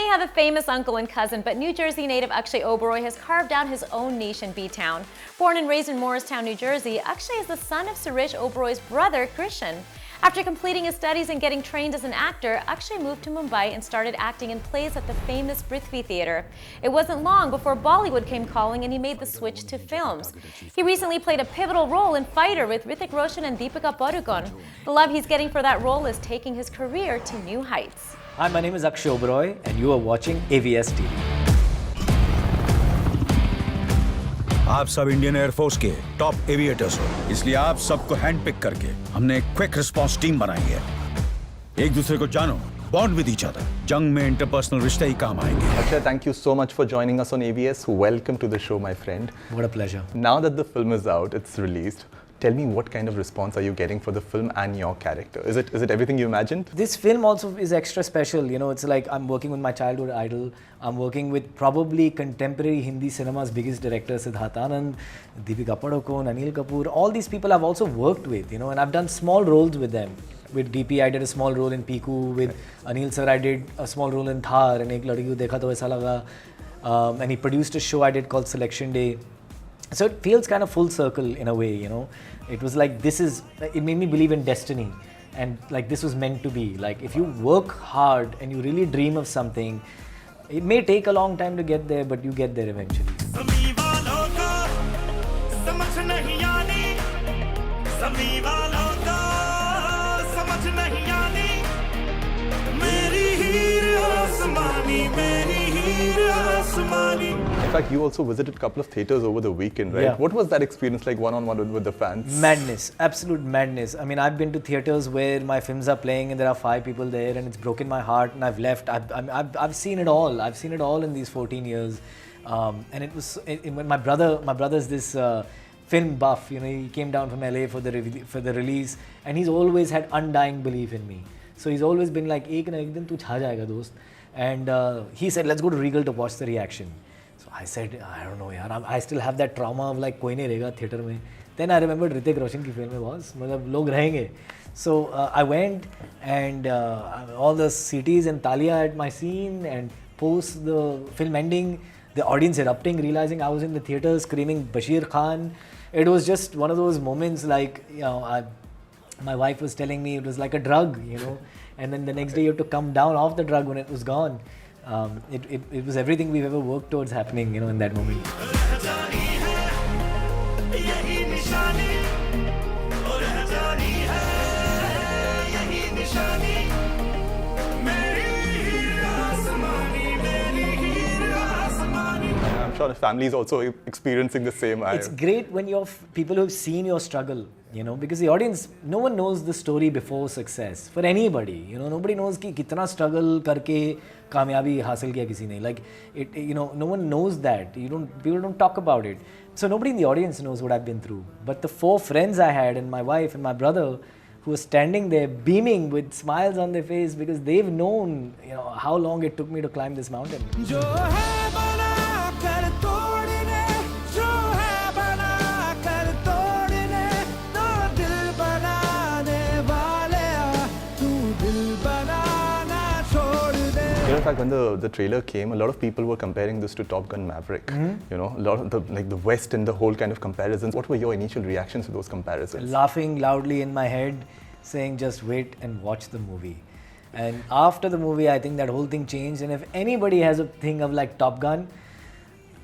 have a famous uncle and cousin, but New Jersey native Akshay Oberoi has carved out his own niche in B-Town. Born and raised in Morristown, New Jersey, Akshay is the son of Suresh Oberoi's brother, Krishan. After completing his studies and getting trained as an actor, Akshay moved to Mumbai and started acting in plays at the famous Prithvi Theatre. It wasn't long before Bollywood came calling and he made the switch to films. He recently played a pivotal role in Fighter with Hrithik Roshan and Deepika Padukone. The love he's getting for that role is taking his career to new heights. Hi, my name is Akshay Oberoi and you are watching AVS TV. आप सब Indian air force के top aviators हो, इसलिए आप सबको hand pick करके हमने एक क्विक रिस्पांस टीम बनाई है। एक दूसरे को जानो, bond with each other. जंग में इंटरपर्सनल रिश्ते ही काम आएंगे। Akshay, thank you so much for joining us on AVS. Welcome to the show, my friend. What a pleasure. Now that the film is out, it's released. Tell me, what kind of response are you getting for the film and your character? Is it everything you imagined? This film also is extra special. You know, it's like I'm working with my childhood idol. I'm working with probably contemporary Hindi cinema's biggest director, Siddharth Anand, Deepika Padukone, Anil Kapoor. All these people I've also worked with, you know, and I've done small roles with them. With DP, I did a small role in Piku. With Anil sir, I did a small role in Thar. And ek ladki ko dekha to aisa laga. And he produced a show I did called Selection Day. So it feels kind of full circle in a way, you know. It was like it made me believe in destiny. And like this was meant to be. Like if you work hard and you really dream of something, it may take a long time to get there, but you get there eventually. In fact, you also visited a couple of theatres over the weekend, right? Yeah. What was that experience like one-on-one with the fans? Madness, absolute madness. I mean, I've been to theatres where my films are playing and there are 5 people there and it's broken my heart and I've left. I've seen it all. I've seen it all in these 14 years. And it was, when my brother's this film buff, you know, he came down from LA for the release and he's always had undying belief in me. So he's always been like, ek na ek din tu chha jayega dost. And he said, let's go to Regal to watch the reaction. So I said, I don't know, yaar. I still have that trauma of like, koi nahi rahega theatre mein. Then I remembered Hrithik Roshan ki film mein was, matlab log rahenge. So I went and all the CTs and Talia at my scene, and post the film ending, the audience erupting, realizing I was in the theatre screaming Bashir Khan. It was just one of those moments like, you know, my wife was telling me it was like a drug, you know, and then the next day you have to come down off the drug when it was gone. It was everything we've ever worked towards happening, you know, in that moment. I'm sure the family is also experiencing the same. It's great when you're people who've seen your struggle, you know, because the audience, no one knows the story before success for anybody. You know, nobody knows ki kitna struggle karke kamyabi hasil kiya kisi ne. Like it, you know, no one knows that. People don't talk about it. So nobody in the audience knows what I've been through. But the 4 friends I had, and my wife and my brother, who were standing there beaming with smiles on their face because they've known, you know, how long it took me to climb this mountain. In fact, when the trailer came, a lot of people were comparing this to Top Gun Maverick. You know, a lot of the West and the whole kind of comparisons. What were your initial reactions to those comparisons? Laughing loudly in my head, saying just wait and watch the movie. And after the movie, I think that whole thing changed. And if anybody has a thing of like Top Gun,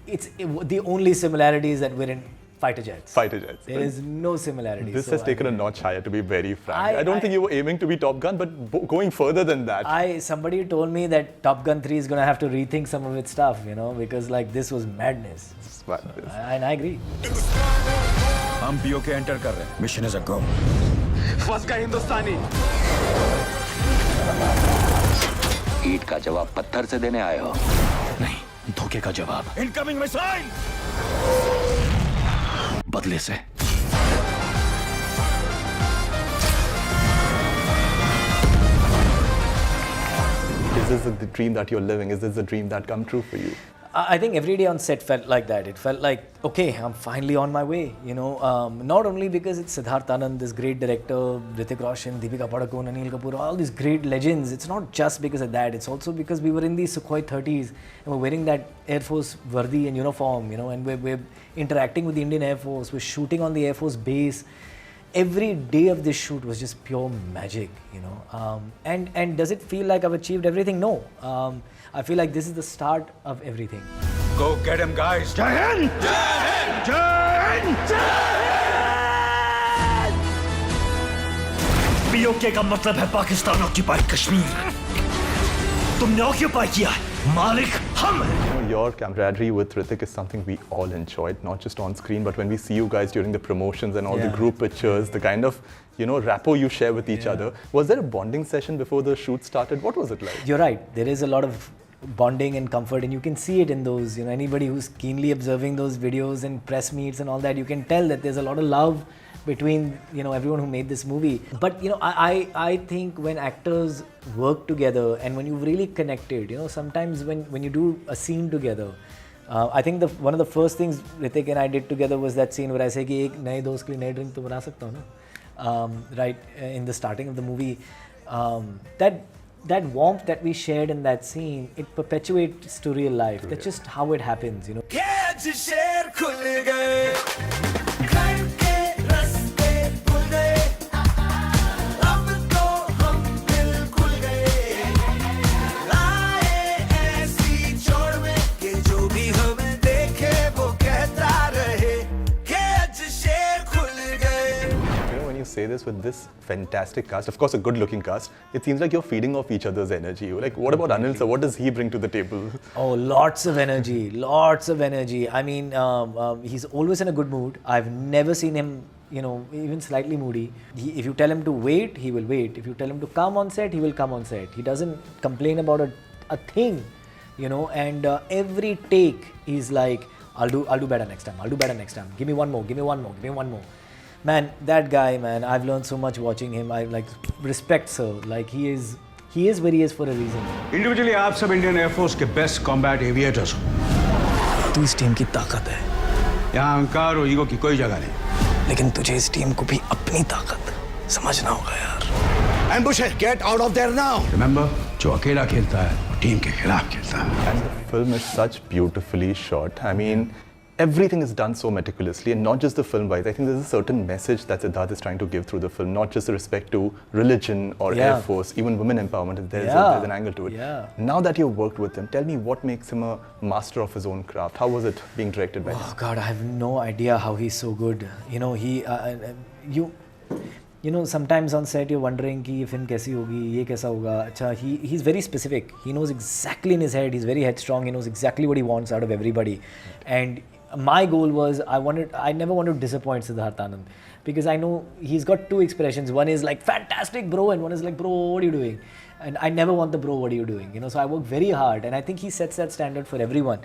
the only similarity is that we're in fighter jets. Fighter jets. There is no similarity. This has taken a notch higher, to be very frank. I don't think you were aiming to be Top Gun, but going further than that. Somebody told me that Top Gun 3 is going to have to rethink some of its stuff, you know, because like this was madness. It's madness. And I agree. हम POK enter कर रहे हैं. Mission is a go. फंस गए हिंदुस्तानी. ईंट का जवाब पत्थर से देने आए हो? नहीं, धोखे का जवाब. Incoming missile. बदले से. Is this the dream that you're living? Is this the dream that come true for you? I think every day on set felt like that. It felt like, okay, I'm finally on my way, not only because it's Siddharth Anand, this great director, Hrithik Roshan, Deepika Padukone, Anil Kapoor, all these great legends. It's not just because of that. It's also because we were in these Sukhoi 30s and we're wearing that Air Force Vardi and uniform, and we're interacting with the Indian Air Force. We're shooting on the Air Force base. Every day of this shoot was just pure magic, and does it feel like I've achieved everything? No. I feel like this is the start of everything. Go get him, guys. Jai Hind! Jai Hind! Jai Hind! PoK का मतलब है Pakistan occupied Kashmir तुमने occupy किया मालिक हम हैं Your camaraderie with Hrithik is something we all enjoyed, not just on screen, but when we see you guys during the promotions and all the group pictures, the kind of, rapport you share with each other. Was there a bonding session before the shoot started? What was it like? You're right. There is a lot of bonding and comfort, and you can see it in those, anybody who's keenly observing those videos and press meets and all that, you can tell that there's a lot of love between, everyone who made this movie. But, I think when actors work together and when you've really connected, sometimes when you do a scene together, I think one of the first things Hrithik and I did together was that scene where I say कि एक नए दोस्त के लिए नए drink तो बना सकता हूँ ना, right in the starting of the movie. That warmth that we shared in that scene, it perpetuates to real life. That's just how it happens, Say this with this fantastic cast, of course a good-looking cast, it seems like you're feeding off each other's energy. Like, what about Anil sir? What does he bring to the table? Oh, lots of energy, lots of energy. I mean, he's always in a good mood. I've never seen him, even slightly moody. If you tell him to wait, he will wait. If you tell him to come on set, he will come on set. He doesn't complain about a thing, and every take he's like, I'll do better next time. I'll do better next time. Give me one more. Give me one more. Give me one more. Man, that guy, man, I've learned so much watching him. I respect sir. Like he is where he is for a reason. Individually, आप सब Indian Air Force के best combat aviators हो। तू इस team की ताकत है यहाँ अहंकार और ईगो की कोई जगह नहीं। लेकिन तुझे इस टीम को भी अपनी ताकत समझना होगा यार। Ambush है, get out of there now. Remember, जो अकेला खेलता है, वो टीम के खिलाफ खेलता है। And the film is such beautifully shot. I mean, everything is done so meticulously, and not just the film wise. I think there's a certain message that Siddharth is trying to give through the film, not just the respect to religion or Air Force, even women empowerment. There's an angle to it. Yeah. Now that you've worked with him, tell me what makes him a master of his own craft. How was it being directed by him? Oh God, I have no idea how he's so good. Sometimes on set you're wondering कि ये film कैसी होगी, ये कैसा होगा. अच्छा, he's very specific. He knows exactly in his head. He's very headstrong. He knows exactly what he wants out of everybody. And my goal was I never wanted to disappoint Siddharth Anand, because I know he's got two expressions. One is like fantastic bro, and one is like bro, what are you doing? And I never want the bro, what are you doing? So I work very hard, and I think he sets that standard for everyone.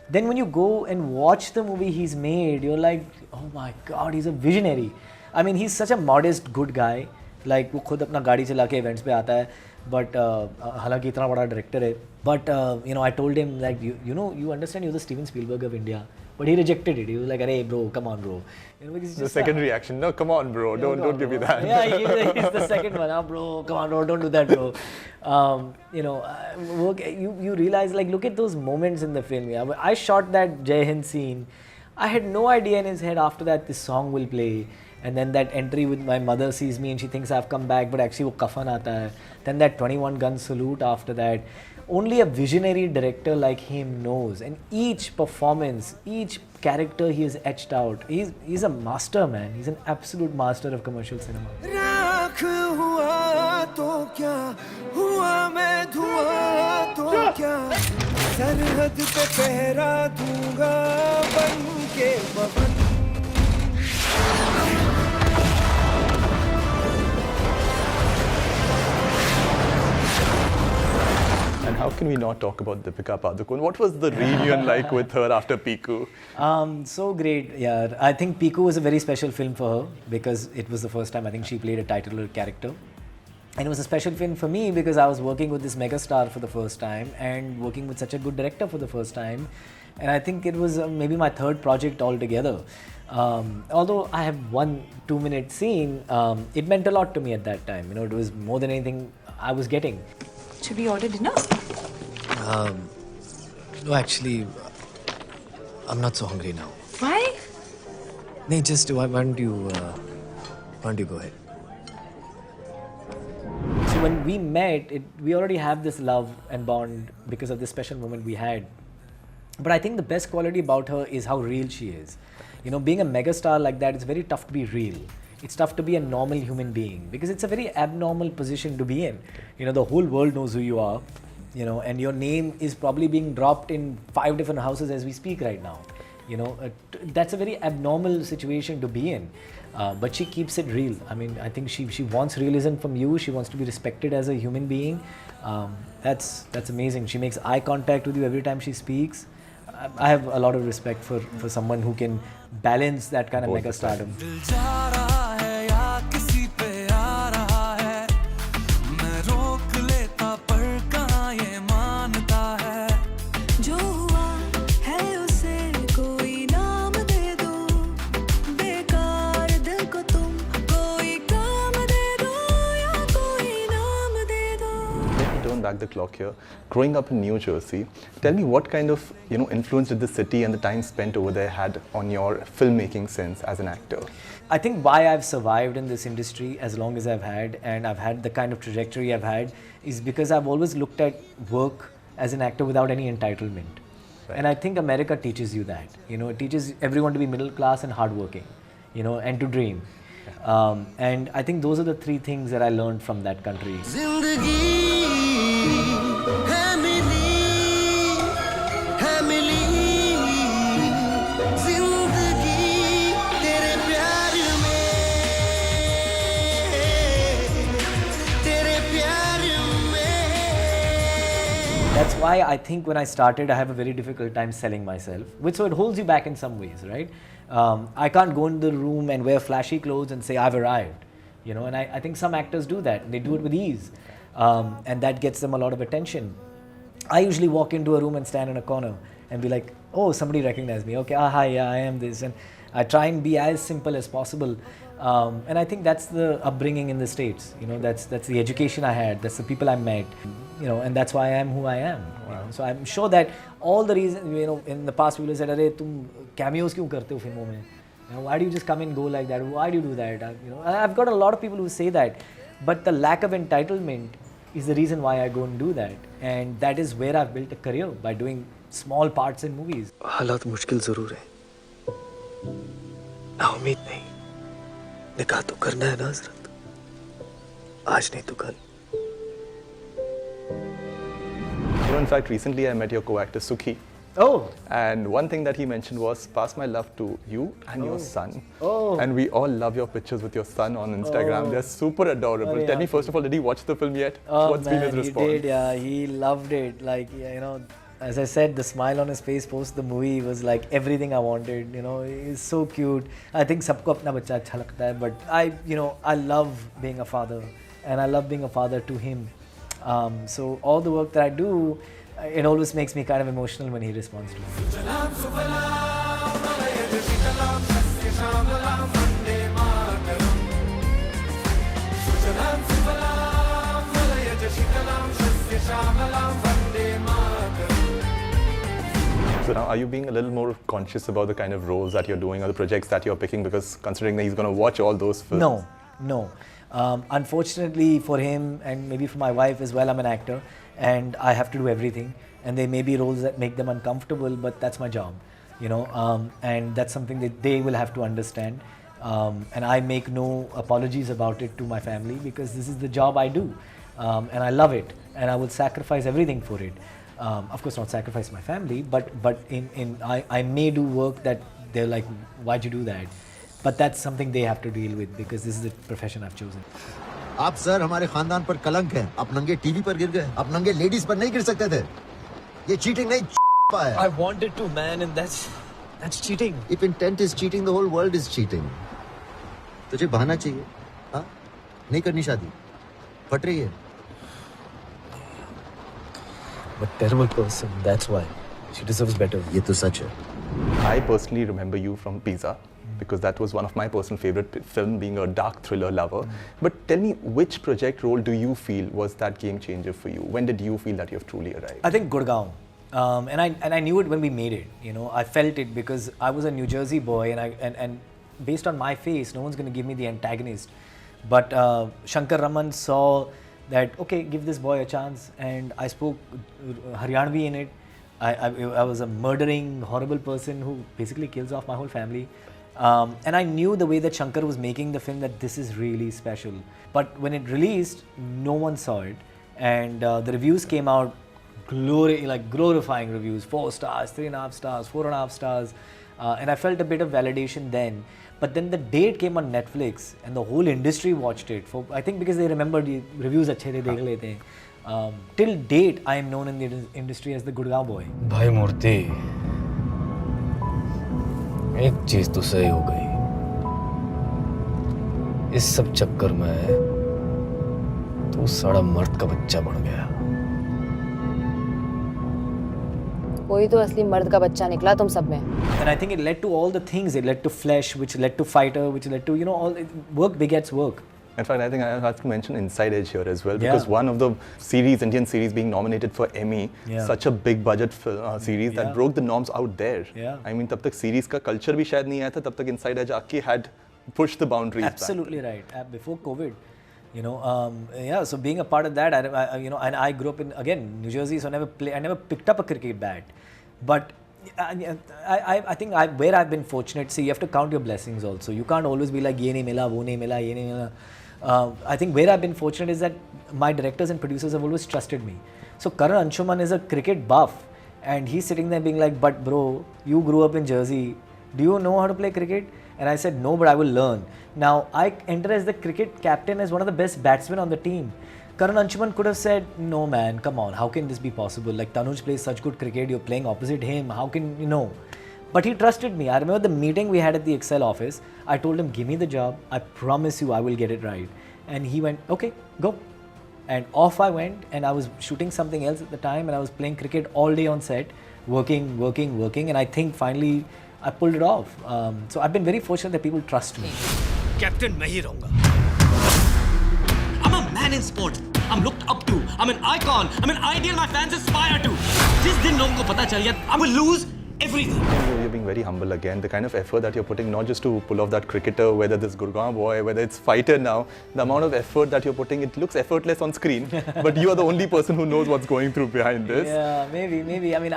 Then when you go and watch the movie he's made, you're like, oh my God, he's a visionary. I mean, he's such a modest, good guy. Like वो खुद अपना गाड़ी चला के events पे आता है, but हालांकि इतना बड़ा director है. But I told him like you understand, you're the Steven Spielberg of India. But he rejected it. He was like, "Hey, bro, come on, bro." The second reaction, no, come on, bro, don't give me that. Yeah, he's the second one. Bro, come on, bro, don't do that, bro. You realize, like, look at those moments in the film. Yeah, I shot that Jai Hind scene. I had no idea in his head after that this song will play. And then that entry with my mother sees me and she thinks I've come back, but actually वो कफन आता है. Then that 21 gun salute after that. Only a visionary director like him knows. And each performance, each character he has etched out. He's a master, man. He's an absolute master of commercial cinema. राख हुआ तो क्या हुआ मैं धुआं तो क्या सरहद पे पहरा दूंगा बन के Baban And how can we not talk about Deepika Padukone? What was the reunion like with her after Piku? So great, yeah. I think Piku was a very special film for her because it was the first time I think she played a title character. And it was a special film for me because I was working with this megastar for the first time and working with such a good director for the first time. And I think it was maybe my third project altogether. Although I have one 2-minute scene, it meant a lot to me at that time. You know, it was more than anything I was getting. Should we order dinner? No, actually, I'm not so hungry now. Why? No, just why don't you go ahead? So when we met, we already have this love and bond because of this special moment we had. But I think the best quality about her is how real she is. You know, being a megastar like that, it's very tough to be real. It's tough to be a normal human being because it's a very abnormal position to be in. You know, the whole world knows who you are, you know, and your name is probably being dropped in 5 different houses as we speak right now. You know, that's a very abnormal situation to be in. But she keeps it real. I mean, I think she wants realism from you. She wants to be respected as a human being. That's amazing. She makes eye contact with you every time she speaks. I have a lot of respect for someone who can balance that kind of mega stardom. Back the clock here. Growing up in New Jersey, tell me what kind of influence did the city and the time spent over there had on your filmmaking sense as an actor? I think why I've survived in this industry as long as I've had, and I've had the kind of trajectory I've had, is because I've always looked at work as an actor without any entitlement. Right. And I think America teaches you that. You know, it teaches everyone to be middle class and hardworking, you know, and to dream. And I think those are the 3 things that I learned from that country. That's why I think when I started, I have a very difficult time selling myself, which so it holds you back in some ways, right? I can't go into the room and wear flashy clothes and say I've arrived, you know, and I think some actors do that and they do it with ease, and that gets them a lot of attention. I usually walk into a room and stand in a corner and be like, oh, somebody recognized me, okay, hi, yeah, I am this, and I try and be as simple as possible. And I think that's the upbringing in the States, you know, that's the education I had, that's the people I met, you know, and that's why I am who I am. Wow. You know? So I'm sure that all the reasons, you know, in the past people said, "Arey, tum cameos kyun karte ho filmon mein? You know, why do you just come and go like that? Why do you do that?" You know, I've got a lot of people who say that, but the lack of entitlement is the reason why I go and do that, and that is where I've built a career by doing small parts in movies. हालात मुश्किल जरूर है, ना उम्मीद नहीं, निकाह तो करना है ना हजरत, आज नहीं तो कल. You know, in fact, recently I met your co-actor Sukhi. Oh. And one thing that he mentioned was, pass my love to you and your son. Oh. And we all love your pictures with your son on Instagram. They're super adorable. Oh, yeah. Tell me, first of all, did he watch the film yet? Oh, What's been his response? He did, yeah. He loved it. Like, you know, as I said, the smile on his face post the movie was like everything I wanted. You know, he's so cute. I think sabko apna bachcha acha lagta hai, but I love being a father, and I love being a father to him. So all the work that I do, it always makes me kind of emotional when he responds to it. So now, are you being a little more conscious about the kind of roles that you're doing or the projects that you're picking, because considering that he's going to watch all those films? No. Unfortunately for him, and maybe for my wife as well, I'm an actor and I have to do everything, and there may be roles that make them uncomfortable, but that's my job, you know, and that's something that they will have to understand, and I make no apologies about it to my family, because this is the job I do, and I love it, and I will sacrifice everything for it. Of course not sacrifice my family, but I may do work that they're like, why'd you do that? But that's something they have to deal with, because this is the profession I've chosen. आप sir हमारे खानदान पर कलंक हैं. आप नंगे TV पर गिर गए. आप नंगे लेडीज पर नहीं गिर सकते थे. ये चीटिंग नहीं है. I wanted to, man, and that's cheating. If intent is cheating, the whole world is cheating. तुझे बहाना चाहिए, हाँ? नहीं करनी शादी. फट रही है. I'm a terrible person. That's why. She deserves better. ये तो सच है. I personally remember you from Pizza because that was one of my personal favorite film, being a dark thriller lover. But tell me, which project role do you feel was that game changer for you? When did you feel that you have truly arrived? I think Gurgaon. And I knew it when we made it. You know, I felt it because I was a New Jersey boy, and based on my face, no one's going to give me the antagonist. But Shankar Raman saw that, okay, give this boy a chance, and I spoke Haryanvi in it. I was a murdering, horrible person who basically kills off my whole family. And I knew the way that Shankar was making the film that this is really special. But when it released, no one saw it, and the reviews came out. Glorifying reviews, 4 stars, 3.5 stars, 4.5 stars, and I felt a bit of validation then. But then the day it came on Netflix and the whole industry watched it, I think because they remembered the reviews अच्छे थे देख लेते हैं. Till date, I am known in the industry as the Gurgaon boy. भाई मूर्ति, एक चीज तो सही हो गई. इस सब चक्कर में तू सारा मर्द का बच्चा बन गया. कोई तो असली मर्द का बच्चा निकला तुम सब में. And I think it led to all the things. It led to Flesh, which led to Fighter, which led to, you know, all work begets work. In fact, I think I have to mention Inside Edge here as well, because one of the series, Indian series, being nominated for Emmy, such a big budget series that broke the norms out there. I mean, तब तक series का culture भी शायद नहीं आया था, तब तक Inside Edge आके had pushed the boundaries. Absolutely right. Before COVID. You know, so being a part of that, you know, and I grew up in, again, New Jersey, so I never picked up a cricket bat. But I think where I've been fortunate, see, you have to count your blessings also. You can't always be like, ye nahi mila, wo nahi mila, ye nahi mila. I think where I've been fortunate is that my directors and producers have always trusted me. So Karan Anshuman is a cricket buff, and he's sitting there being like, but bro, you grew up in Jersey. Do you know how to play cricket? And I said, no, but I will learn. Now, I enter as the cricket captain as one of the best batsmen on the team. Karan Anshuman could have said, no man, come on, how can this be possible? Like Tanuj plays such good cricket, you're playing opposite him, how can you know? But he trusted me. I remember the meeting we had at the Excel office. I told him, give me the job, I promise you I will get it right. And he went, okay, go. And off I went, and I was shooting something else at the time, and I was playing cricket all day on set, working, and I think finally I pulled it off. So I've been very fortunate that people trust me. Captain मैं ही रहूँगा. I'm a man in sport. I'm looked up to. I'm an icon. I'm an ideal my fans aspire to. जिस दिन लोगों को पता चल गया, I will lose everything. You're being very humble again. The kind of effort that you're putting, not just to pull off that cricketer, whether this Gurgaon boy, whether it's Fighter now, the amount of effort that you're putting, it looks effortless on screen, but you are the only person who knows what's going through behind this. Yeah, maybe. I mean,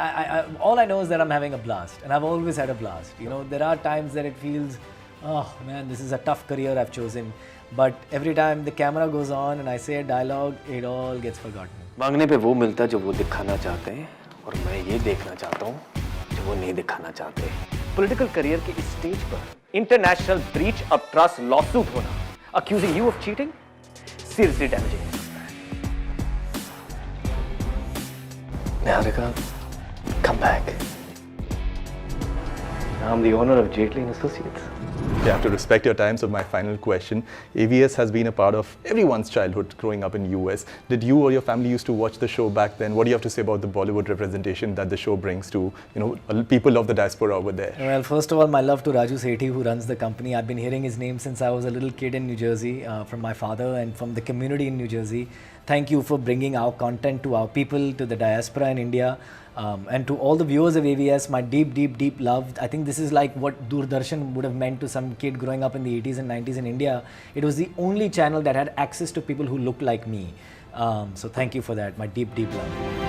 all I know is that I'm having a blast, and I've always had a blast. You know, there are times that it feels, oh man, this is a tough career I've chosen. But every time the camera goes on and I say a dialogue, it all gets forgotten. मांगने पे वो मिलता है जो वो दिखाना चाहते हैं, और मैं ये देखना चाहता हूँ जो वो नहीं दिखाना चाहते. पॉलिटिकल करियर के इस स्टेज पर international breach of trust lawsuit होना, accusing you of cheating, seriously damaging. Niharika, come back. I'm the owner of Jaitley and Associates. You have to respect your time, so my final question. AVS has been a part of everyone's childhood growing up in US. Did you or your family used to watch the show back then? What do you have to say about the Bollywood representation that the show brings to, you know, people of the diaspora over there? Well, first of all, my love to Raju Sethi, who runs the company. I've been hearing his name since I was a little kid in New Jersey, from my father and from the community in New Jersey. Thank you for bringing our content to our people, to the diaspora in India. And to all the viewers of AVS, my deep love. I think this is like what Doordarshan would have meant to some kid growing up in the 80s and 90s in India. It was the only channel that had access to people who looked like me. So thank you for that, my deep love.